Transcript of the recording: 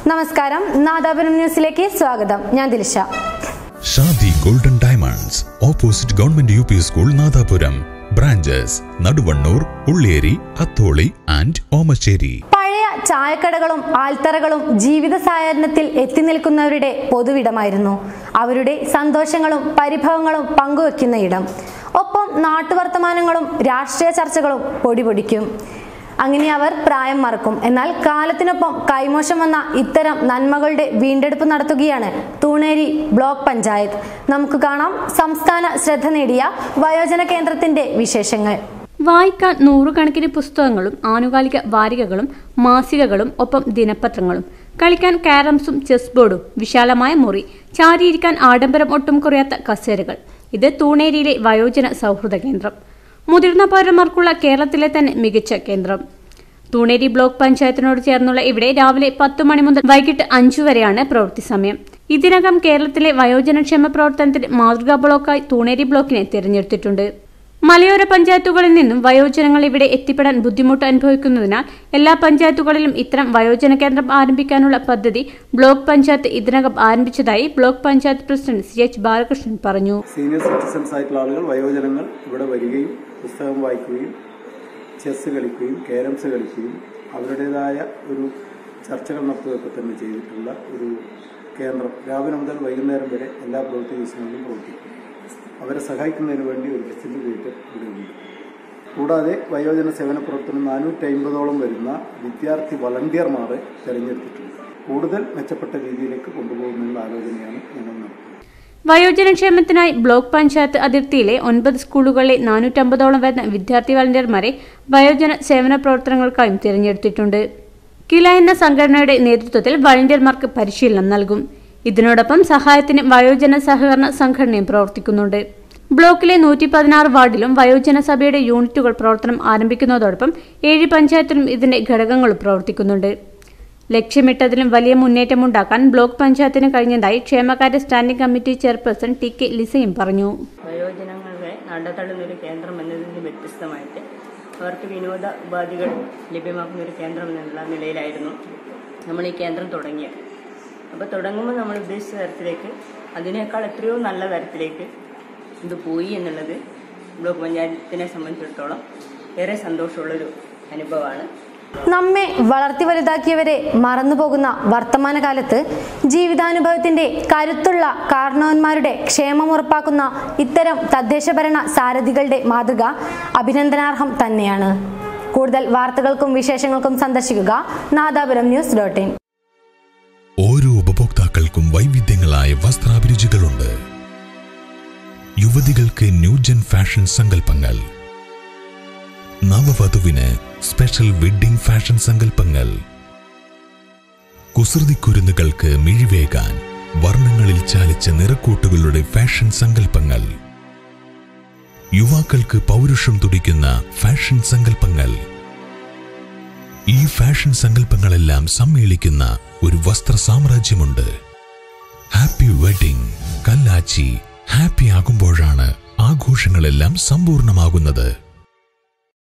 നമസ്കാരം, നാദാപുരം ന്യൂസിലേക്ക് സ്വാഗതം. ഞാൻ Dilsha. Shadi golden diamonds, opposite government UP school, Nadapuram. Branches Naduvannur, Ulliyeri, Atholi and Omassery. പഴയ ചായക്കടകളും ആൽത്തറകളും ജീവിത സായാഹ്നത്തിൽ എത്തി നിൽക്കുന്നവരുടെ പൊതുവിടമായിരുന്നു. അവരുടെ സന്തോഷങ്ങളും പരിഭവങ്ങളും പങ്കുവെക്കുന്ന ഇടം. ഒപ്പം നാട്ടുവർത്തമാനങ്ങളും രാഷ്ട്രീയ ചർച്ചകളും പൊടിപൊടിക്കും. അങ്ങനെ അവർ പ്രായം മറക്കും. എന്നാൽ കാലത്തിനൊപ്പം കൈമോശം വന്ന ഇത്തരം നന്മകളുടെ വീണ്ടെടുപ്പ് നടത്തുകയാണ് തൂണേരി ബ്ലോക്ക് പഞ്ചായത്ത്. നമുക്ക് കാണാം സംസ്ഥാന ശ്രദ്ധ നേടിയ വയോജന കേന്ദ്രത്തിന്റെ വിശേഷങ്ങൾ. വായിക്കാൻ നൂറുകണക്കിന് പുസ്തകങ്ങളും ആനുകാലിക വാരികകളും മാസികകളും ഒപ്പം ദിനപത്രങ്ങളും, കളിക്കാൻ കാരംസും ചെസ് ബോർഡും, വിശാലമായ മുറി, ചാരിയിരിക്കാൻ ആഡംബരം ഒട്ടും കുറയാത്ത കസേരകൾ. ഇത് തൂണേരിയിലെ വയോജന സൗഹൃദ കേന്ദ്രം. മുതിർന്ന പൗരന്മാർക്കുള്ള കേരളത്തിലെ തന്നെ മികച്ച കേന്ദ്രം. തൂണേരി ബ്ലോക്ക് പഞ്ചായത്തിനോട് ചേർന്നുള്ള ഇവിടെ രാവിലെ 10 മണി മുതൽ വൈകിട്ട് 5 വരെയാണ് പ്രവൃത്തി സമയം. ഇതിനകം കേരളത്തിലെ വയോജനക്ഷേമ പ്രവർത്തനത്തിൽ മാതൃകാ ബ്ലോക്കായി തൂണേരി ബ്ലോക്കിനെ തിരഞ്ഞെടുത്തിട്ടുണ്ട്. മലയോര പഞ്ചായത്തുകളിൽ നിന്നും വയോജനങ്ങൾ ഇവിടെ എത്തിപ്പെടാൻ ബുദ്ധിമുട്ട് അനുഭവിക്കുന്നതിനാൽ എല്ലാ പഞ്ചായത്തുകളിലും ഇത്തരം വയോജന കേന്ദ്രം ആരംഭിക്കാനുള്ള പദ്ധതി ബ്ലോക്ക് പഞ്ചായത്ത് ഇതിനകം ആരംഭിച്ചതായി block panchayat president CH Balakrishnan പറഞ്ഞു. സീനിയർ സിറ്റിസൺസ് ആയിട്ടുള്ള ആളുകൾ, വയോജനങ്ങൾ ഇവിടെ വരികയും പുസ്തകം വായിക്കുകയും ചെസ് കളിക്കുകയും കാരംസ് കളിക്കുകയും അവരുടേതായ ഒരു ചർച്ചകൾ നടത്തുകയൊക്കെ തന്നെ ചെയ്തിട്ടുള്ള ഒരു കേന്ദ്രം രാവിലെ മുതൽ വൈകുന്നേരം വരെ എല്ലാ പ്രവൃത്തി ദിവസങ്ങളിലും പ്രവർത്തിക്കും. അവരെ സഹായിക്കുന്നതിന് വേണ്ടി ഒരു ഫെസിലിറ്റേറ്റർ ഇവിടെയുണ്ട്. കൂടാതെ വയോജന സേവന പ്രവർത്തനം 450ഓളം വരുന്ന വിദ്യാർത്ഥി വളണ്ടിയർമാരെ തെരഞ്ഞെടുത്തിട്ടുണ്ട്. കൂടുതൽ മെച്ചപ്പെട്ട രീതിയിലേക്ക് കൊണ്ടുപോകുന്നതിനുള്ള ആലോചനയാണ് ഞങ്ങൾ നടത്തുന്നത്. വയോജനക്ഷേമത്തിനായി ബ്ലോക്ക് പഞ്ചായത്ത് അതിർത്തിയിലെ 9 സ്കൂളുകളിലെ 450ഓളം വരുന്ന വിദ്യാർത്ഥി വളണ്ടിയർമാരെ വയോജന സേവന പ്രവർത്തനങ്ങൾക്കായും തിരഞ്ഞെടുത്തിട്ടുണ്ട്. കില എന്ന സംഘടനയുടെ നേതൃത്വത്തിൽ വളണ്ടിയർമാർക്ക് പരിശീലനം നൽകും. ഇതിനോടൊപ്പം സഹായത്തിന് വയോജന സഹകരണ സംഘടനയും പ്രവർത്തിക്കുന്നുണ്ട്. ബ്ലോക്കിലെ 116 വാർഡിലും വയോജന സഭയുടെ യൂണിറ്റുകൾ പ്രവർത്തനം ആരംഭിക്കുന്നതോടൊപ്പം 7 പഞ്ചായത്തിലും ഇതിന്റെ ഘടകങ്ങളും പ്രവർത്തിക്കുന്നുണ്ട്. ലക്ഷ്യമിട്ടതിലും വലിയ മുന്നേറ്റമുണ്ടാക്കാൻ ബ്ലോക്ക് പഞ്ചായത്തിന് കഴിഞ്ഞതായി ക്ഷേമകാര്യ സ്റ്റാൻഡിംഗ് കമ്മിറ്റി ചെയർപേഴ്സൺ TK ലിസയും പറഞ്ഞു. വയോജനങ്ങളെ നടത്തടുന്നൊരു കേന്ദ്രം എന്നതിൽ നിന്ന് വ്യത്യസ്തമായിട്ട് അവർക്ക് വിനോദ ഉപാധികൾ ലഭ്യമാക്കുന്ന ഒരു കേന്ദ്രം എന്നുള്ള നിലയിലായിരുന്നു നമ്മൾ ഈ കേന്ദ്രം തുടങ്ങിയത്. അപ്പോൾ തുടങ്ങുമ്പോൾ നമ്മൾ ഉദ്ദേശിച്ച തരത്തിലേക്ക്, അതിനേക്കാൾ എത്രയോ നല്ല തരത്തിലേക്ക് ഇത് പോയി എന്നുള്ളത് ബ്ലോക്ക് പഞ്ചായത്തിനെ സംബന്ധിച്ചിടത്തോളം ഏറെ സന്തോഷമുള്ളൊരു അനുഭവമാണ്. നമ്മെ വളർത്തി വലുതാക്കിയവരെ മറന്നുപോകുന്ന വർത്തമാനകാലത്ത് ജീവിതാനുഭവത്തിന്റെ കരുത്തുള്ള കാരണവന്മാരുടെ ക്ഷേമം ഉറപ്പാക്കുന്ന ഇത്തരം തദ്ദേശഭരണ സാരഥികളുടെ മാതൃക അഭിനന്ദനാർഹം തന്നെയാണ്. കൂടുതൽ വാർത്തകൾക്കും വിശേഷങ്ങൾക്കും സന്ദർശിക്കുക nadapuramnews.in. ഓരോ ഉപഭോക്താക്കൾക്കും വൈവിധ്യങ്ങളായ വസ്ത്രാഭിരുചികളുണ്ട്. യുവതികൾക്ക് ന്യൂജൻ ഫാഷൻ സങ്കല്പങ്ങൾ, നവവധുവിന് സ്പെഷ്യൽ വെഡ്ഡിംഗ് ഫാഷൻ സങ്കല്പങ്ങൾ, കുസൃതിക്കുരുന്നുകൾക്ക് മിഴിവേകാൻ വർണ്ണങ്ങളിൽ ചാലിച്ച നിറക്കൂട്ടുകളുടെ ഫാഷൻ സങ്കല്പങ്ങൾ, യുവാക്കൾക്ക് പൗരുഷം തുടിക്കുന്ന ഫാഷൻ സങ്കല്പങ്ങൾ. ഈ ഫാഷൻ സങ്കല്പങ്ങളെല്ലാം സമ്മേളിക്കുന്ന ഒരു വസ്ത്ര സാമ്രാജ്യമുണ്ട്. Happy wedding Kallachi. ഹാപ്പി ആകുമ്പോഴാണ് ആഘോഷങ്ങളെല്ലാം സമ്പൂർണ്ണമാകുന്നത്.